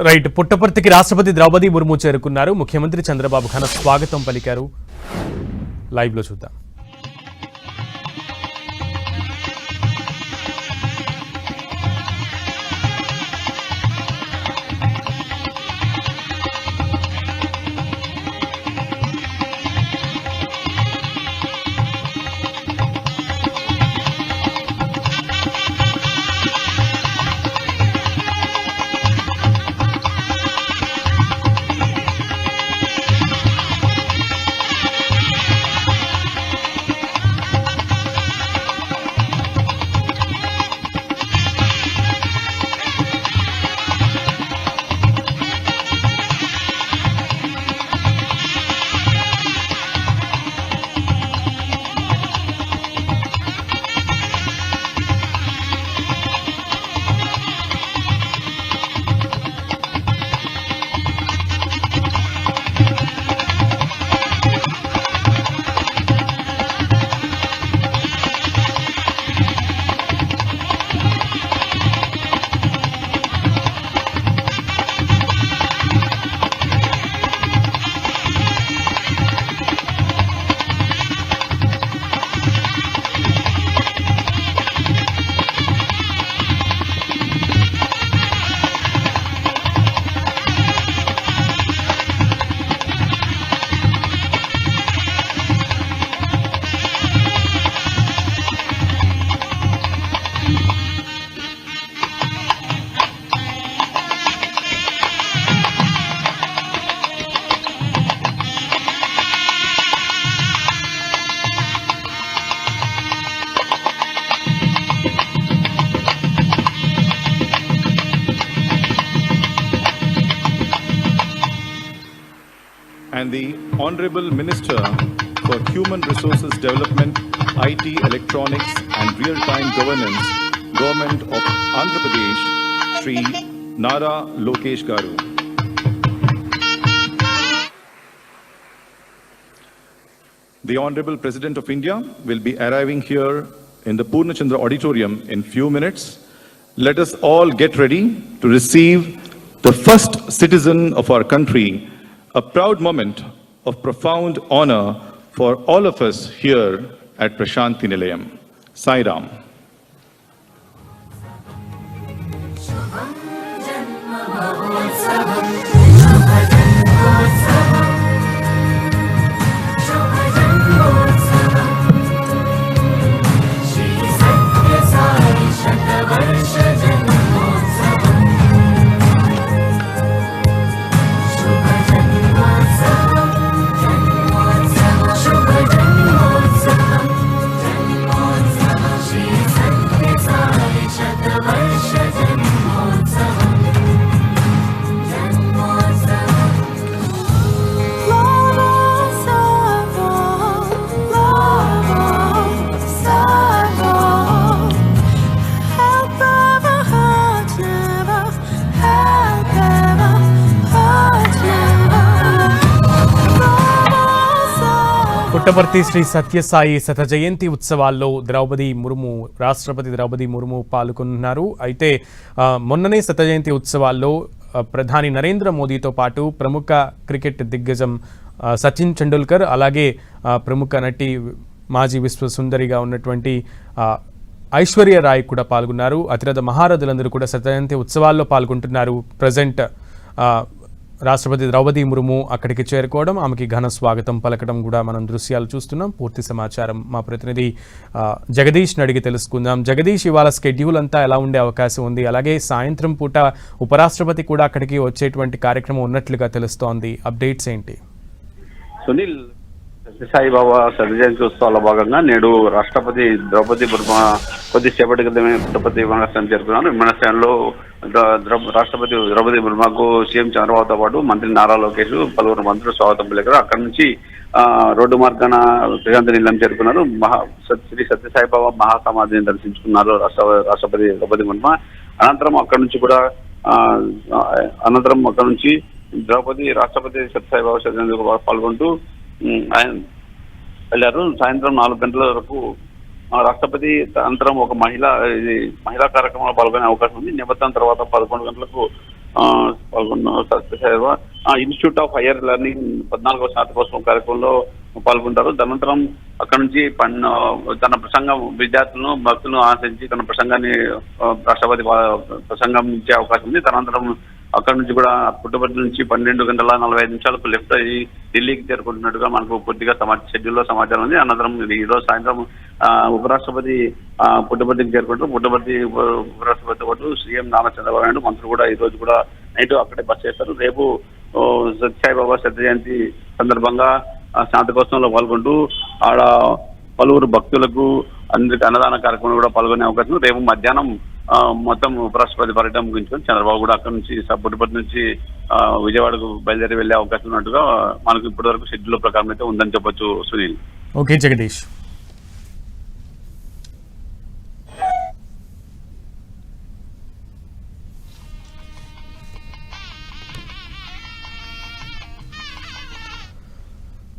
Right. పుట్టపర్తికి రాష్ట్రపతి ద్రౌపది ముర్ము చేరుకున్నారు. ముఖ్యమంత్రి చంద్రబాబు ఘన స్వాగతం పలికారు. లైవ్ లో చూద్దాం. And the Honorable Minister for Human Resources Development, IT, Electronics and Real-Time Governance, Government of Andhra Pradesh, Shri Nara Lokesh Garu. The Honorable President of India will be arriving here in the Purnachandra Auditorium in few minutes. Let us all get ready to receive the first citizen of our country, a proud moment of profound honor for all of us here at Prashanti Nilayam. Sai Ram. Puttaparthi Shri Sathya Sai శత జయంతి ఉత్సవాల్లో రాష్ట్రపతి ద్రౌపది ముర్ము పాల్గొన్నారు. అయితే మొన్ననే శత జయంతి ఉత్సవాల్లో ప్రధాని నరేంద్ర మోదీతో పాటు ప్రముఖ క్రికెట్ దిగ్గజం సచిన్ టెండూల్కర్, అలాగే ప్రముఖ నటి మాజీ విశ్వ సుందరిగా ఉన్నటువంటి ఐశ్వర్య రాయ్ కూడా పాల్గొన్నారు. అతిరథ మహారథులందరూ కూడా శత జయంతి ఉత్సవాల్లో పాల్గొంటున్నారు. ప్రజెంట్ రాష్ట్రపతి ద్రౌపది ముర్ము అక్కడికి చేరుకోవడం, ఆమెకి ఘన స్వాగతం పలకడం కూడా మనం దృశ్యాలు చూస్తున్నాం. పూర్తి సమాచారం మా ప్రతినిధి జగదీష్ని అడిగి తెలుసుకుందాం. జగదీష్, ఇవాళ స్కెడ్యూల్ అంతా ఎలా ఉండే అవకాశం ఉంది? అలాగే సాయంత్రం పూట ఉపరాష్ట్రపతి కూడా అక్కడికి వచ్చేటువంటి కార్యక్రమం ఉన్నట్లుగా తెలుస్తోంది. అప్డేట్స్ ఏంటి? సునీల్, సత్యసాయిబాబా శత జయంతి ఉత్సవాల భాగంగా నేడు రాష్ట్రపతి ద్రౌపది ముర్ము కొద్దిసేపటి క్రితమే పుట్టపర్తి విమానాశ్రయం చేరుకున్నారు. విమానాశ్రయంలో రాష్ట్రపతి ద్రౌపది ముర్ముకు సీఎం చంద్రబాబుతో పాటు మంత్రి నారా లోకేష్, పలువురు మంత్రులు స్వాగతం పలికారు. అక్కడి నుంచి రోడ్డు మార్గాన ప్రశాంతి నిలయం చేరుకున్నారు. శ్రీ సత్యసాయిబాబా మహాసమాధిని దర్శించుకున్నారు రాష్ట్రపతి ద్రౌపది ముర్ము. అనంతరం అక్కడి నుంచి రాష్ట్రపతి సత్యసాయిబాబా శత పాల్గొంటూ ఆయన వెళ్ళారు. సాయంత్రం 4 గంటల వరకు రాష్ట్రపతి అనంతరం ఒక మహిళా కార్యక్రమంలో పాల్గొనే అవకాశం ఉంది. నిబద్ధం తర్వాత 11 గంటలకు పాల్గొన్న సత్యసాయి బాబా ఇన్స్టిట్యూట్ ఆఫ్ హైయర్ లెర్నింగ్ 14వ స్నాతకోత్సవం కార్యక్రమంలో పాల్గొంటారు. తదనంతరం అక్కడ నుంచి తన ప్రసంగం విద్యార్థులను భక్తులను ఆశించి తన ప్రసంగాన్ని రాష్ట్రపతి ప్రసంగం ఇచ్చే అవకాశం ఉంది. తదనంతరం అక్కడ నుంచి కూడా పుట్టపర్తి నుంచి 12:45 లెఫ్ట్ అయ్యి ఢిల్లీకి చేరుకుంటున్నట్టుగా మనకు పూర్తిగా షెడ్యూల్లో సమాచారం ఉంది. అనంతరం ఈ రోజు సాయంత్రం ఉపరాష్ట్రపతి పుట్టపర్తికి చేరుకుంటారు. పుట్టపర్తి ఉపరాష్ట్రపతి పాటు సీఎం నారా చంద్రబాబు నాయుడు మంత్రులు కూడా ఈ రోజు కూడా నైట్ అక్కడే బస్ చేస్తారు. రేపు సత్యసాయిబాబా శత జయంతి సందర్భంగా స్నాతకోత్సవంలో పాల్గొంటూ ఆడ పలువురు భక్తులకు అందరికి అన్నదాన కార్యక్రమంలో కూడా పాల్గొనే అవకాశం. రేపు మధ్యాహ్నం మొత్తం ఉపరాష్ట్రపతి పర్యటన ముగించుకొని చంద్రబాబు కూడా అక్కడ నుంచి పుట్టపర్తి నుంచి విజయవాడకు బయలుదేరి వెళ్లే అవకాశం ఉన్నట్టుగా మనకు ఇప్పటి వరకు షెడ్యూల్ ప్రకారం అయితే ఉందని చెప్పొచ్చు సునీల్. ఓకే జగదీష్.